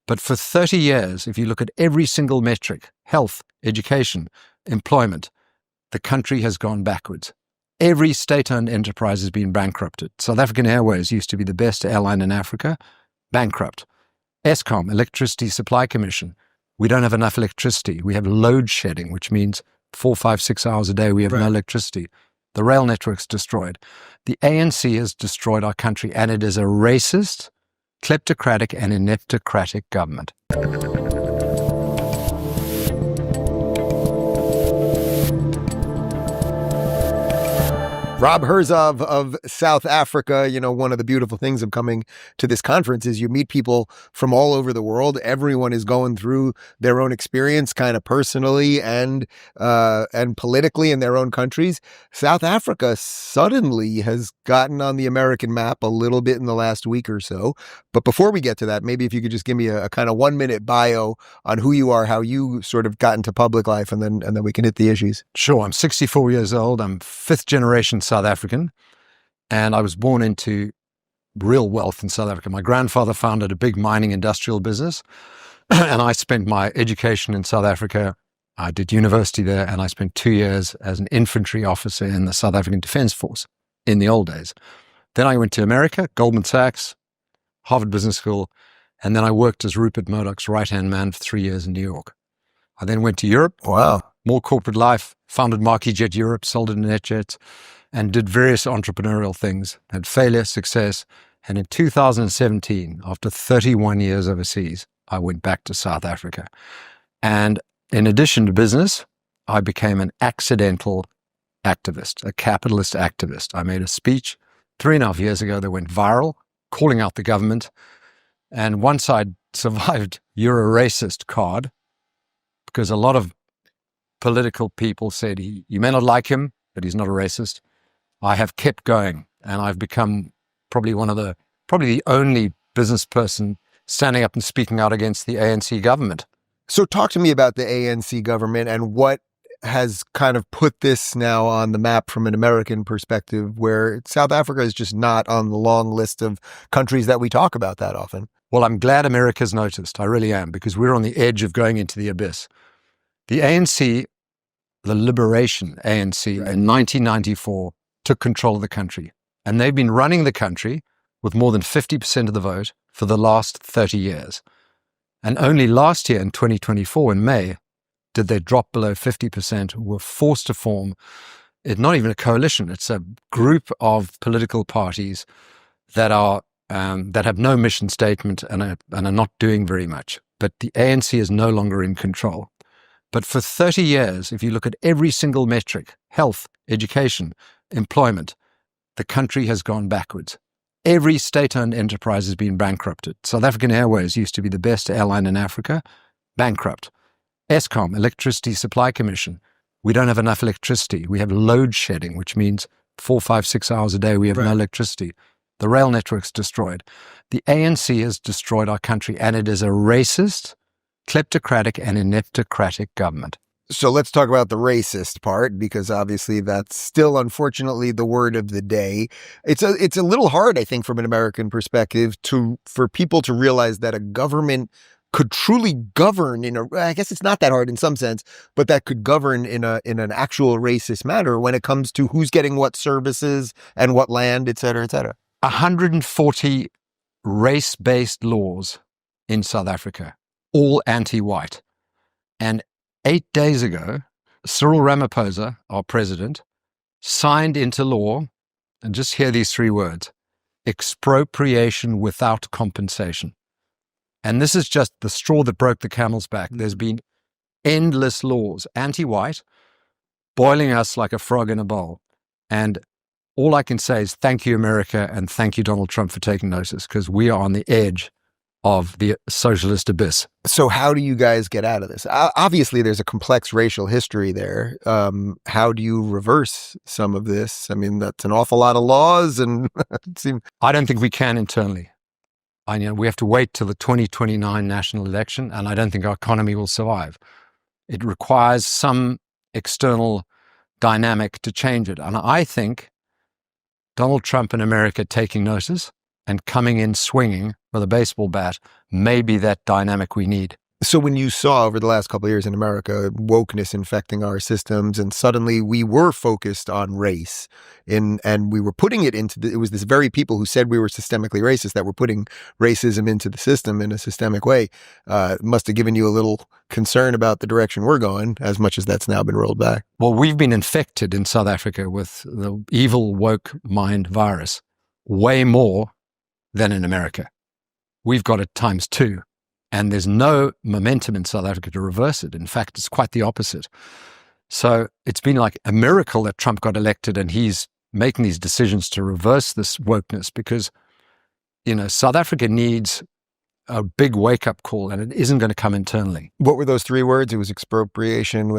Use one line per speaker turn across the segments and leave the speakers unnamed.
But for 30 years, if you look at every single metric, health, education, employment, the country has gone backwards. Every state-owned enterprise has been bankrupted. South African Airways used to be the best airline in Africa, bankrupt. Eskom, Electricity Supply Commission, we don't have enough electricity. We have load shedding, which means 4, 5, 6 hours a day we have no electricity. The rail network's destroyed. The ANC has destroyed our country, and it is a racist, kleptocratic and ineptocratic government.
Rob Hersov of South Africa. You know, one of the beautiful things of coming to this conference is you meet people from all over the world. Everyone is going through their own experience, kind of personally and politically in their own countries. South Africa suddenly has gotten on the American map a little bit in the last week or so. But before we get to that, maybe if you could just give me a kind of 1-minute bio on who you are, how you sort of got into public life, and then we can hit the issues.
Sure. I'm 64 years old. I'm fifth generation South African, and I was born into real wealth in South Africa. My grandfather founded a big mining industrial business, and I spent my education in South Africa. I did university there, and I spent 2 years as an infantry officer in the South African Defense Force in the old days. Then I went to America, Goldman Sachs, Harvard Business School, and then I worked as Rupert Murdoch's right-hand man for 3 years in New York. I then went to Europe.
Wow.
More corporate life, founded Marquis Jet Europe, sold it to NetJets, and did various entrepreneurial things, had failure, success. And in 2017, after 31 years overseas, I went back to South Africa. And in addition to business, I became an accidental activist, a capitalist activist. I made a speech 3.5 years ago that went viral, calling out the government. And once I'd survived "you're a racist" card, because a lot of political people said, you may not like him, but he's not a racist. I have kept going, and I've become probably the only business person standing up and speaking out against the ANC government.
So talk to me about the ANC government and what has kind of put this now on the map from an American perspective, where South Africa is just not on the long list of countries that we talk about that often.
Well, I'm glad America's noticed. I really am, because we're on the edge of going into the abyss. The ANC, the Liberation ANC, in 1994, took control of the country. And they've been running the country with more than 50% of the vote for the last 30 years. And only last year, in 2024, in May, did they drop below 50%, were forced to form, it's not even a coalition, it's a group of political parties that have no mission statement and are not doing very much. But the ANC is no longer in control. But for 30 years, if you look at every single metric, health, education, employment, the country has gone backwards. Every state-owned enterprise has been bankrupted. South African Airways used to be the best airline in Africa, bankrupt. Eskom, Electricity Supply Commission, we don't have enough electricity. We have load shedding, which means 4, 5, 6 hours a day we have no electricity. The rail network's destroyed. The ANC has destroyed our country, and it is a racist, kleptocratic and ineptocratic government.
So let's talk about the racist part, because obviously that's still, unfortunately, the word of the day. It's a little hard, I think, from an American perspective, for people to realize that a government could truly govern I guess it's not that hard in some sense, but that could govern in an actual racist manner when it comes to who's getting what services and what land, et cetera, et cetera.
140 race-based laws in South Africa, all anti-white. And 8 days ago, Cyril Ramaphosa, our president, signed into law, and just hear these 3 words, expropriation without compensation. And this is just the straw that broke the camel's back. There's been endless laws, anti-white, boiling us like a frog in a bowl. And all I can say is thank you, America, and thank you, Donald Trump, for taking notice, because we are on the edge of the socialist abyss.
So how do you guys get out of this? Obviously, there's a complex racial history there. How do you reverse some of this? I mean, that's an awful lot of laws, and
I don't think we can internally. We have to wait till the 2029 national election, and I don't think our economy will survive. It requires some external dynamic to change it. And I think Donald Trump and America taking notice and coming in swinging with a baseball bat may be that dynamic we need.
So when you saw over the last couple of years in America, wokeness infecting our systems, and suddenly we were focused on race and we were putting it into it was this very people who said we were systemically racist that were putting racism into the system in a systemic way, must have given you a little concern about the direction we're going, as much as that's now been rolled back.
Well, we've been infected in South Africa with the evil woke mind virus way more than in America. We've got it times 2. And there's no momentum in South Africa to reverse it. In fact, it's quite the opposite. So it's been like a miracle that Trump got elected and he's making these decisions to reverse this wokeness because, South Africa needs a big wake-up call and it isn't going to come internally.
What were those 3 words? It was expropriation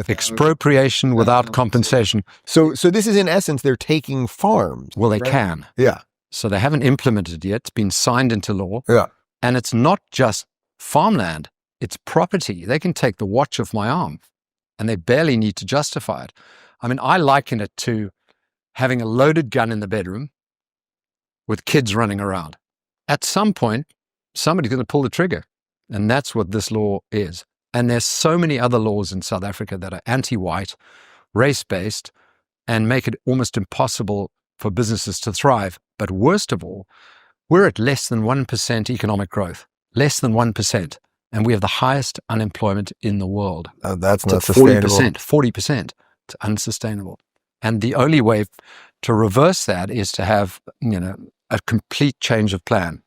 without compensation.
So this is in essence, they're taking farms.
Well, they
right?
can.
Yeah.
So they haven't implemented it yet. It's been signed into law.
Yeah.
And it's not just farmland, it's property. They can take the watch off my arm and they barely need to justify it. I mean, I liken it to having a loaded gun in the bedroom with kids running around. At some point, somebody's going to pull the trigger. And that's what this law is. And there's so many other laws in South Africa that are anti-white, race-based, and make it almost impossible for businesses to thrive. But worst of all, we're at less than 1% economic growth. Less than 1%. And we have the highest unemployment in the world.
That's not
sustainable.
sustainable.
40%. It's unsustainable. And the only way to reverse that is to have, a complete change of plan.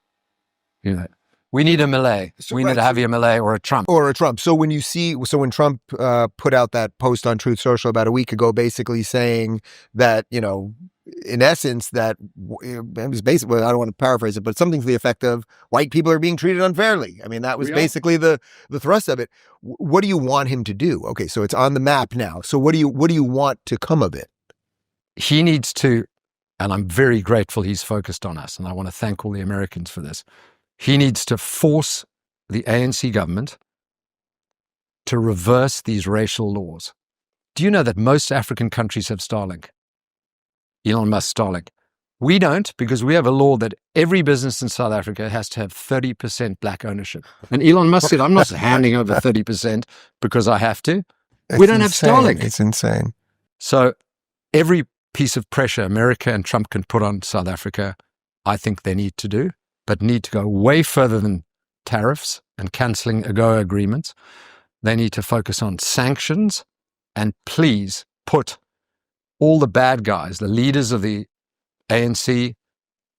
We need a Malay. We need to have a Malay or a Trump.
So when Trump put out that post on Truth Social about a week ago, basically saying that, in essence, that it was basically, I don't want to paraphrase it, but something to the effect of white people are being treated unfairly. I mean, that was basically the thrust of it. What do you want him to do? Okay, so it's on the map now. So what do you want to come of it?
He needs to, and I'm very grateful he's focused on us, and I want to thank all the Americans for this. He needs to force the ANC government to reverse these racial laws. Do you know that most African countries have Starlink? Elon Musk Starlink. We don't, because we have a law that every business in South Africa has to have 30% black ownership. And Elon Musk said, I'm not handing over 30% because I have to. We don't have Starlink.
It's insane.
So every piece of pressure America and Trump can put on South Africa, I think they need to do, but need to go way further than tariffs and cancelling AGOA agreements. They need to focus on sanctions and please put all the bad guys, the leaders of the ANC,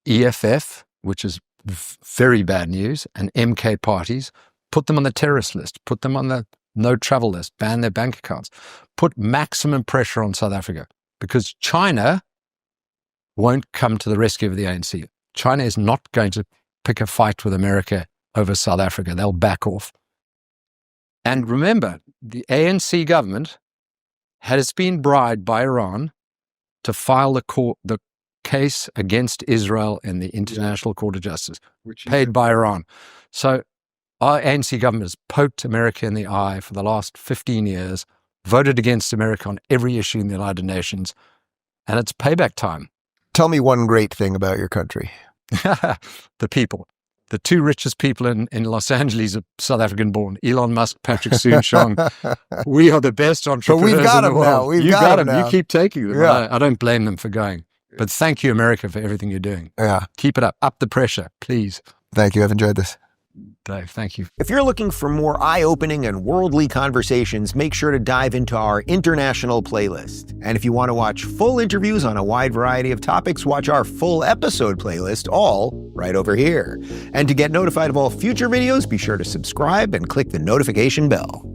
EFF, which is very bad news, and MK parties, put them on the terrorist list, put them on the no travel list, ban their bank accounts, put maximum pressure on South Africa because China won't come to the rescue of the ANC. China is not going to pick a fight with America over South Africa. They'll back off. And remember, the ANC government has been bribed by Iran to file the case against Israel in the International Court of Justice, paid by Iran. So our ANC government has poked America in the eye for the last 15 years, voted against America on every issue in the United Nations, and it's payback time.
Tell me one great thing about your country.
The people. The 2 richest people in Los Angeles are South African born. Elon Musk, Patrick Soon-Shiong. We are the best entrepreneurs
But we've got
in the
them now.
world.
We've got them now.
You keep taking them.
Yeah.
I don't blame them for going. But thank you, America, for everything you're doing.
Yeah.
Keep it up. Up the pressure, please.
Thank you. I've enjoyed this.
Dave, thank you.
If you're looking for more eye-opening and worldly conversations, make sure to dive into our international playlist. And if you want to watch full interviews on a wide variety of topics, watch our full episode playlist, all right over here. And to get notified of all future videos, be sure to subscribe and click the notification bell.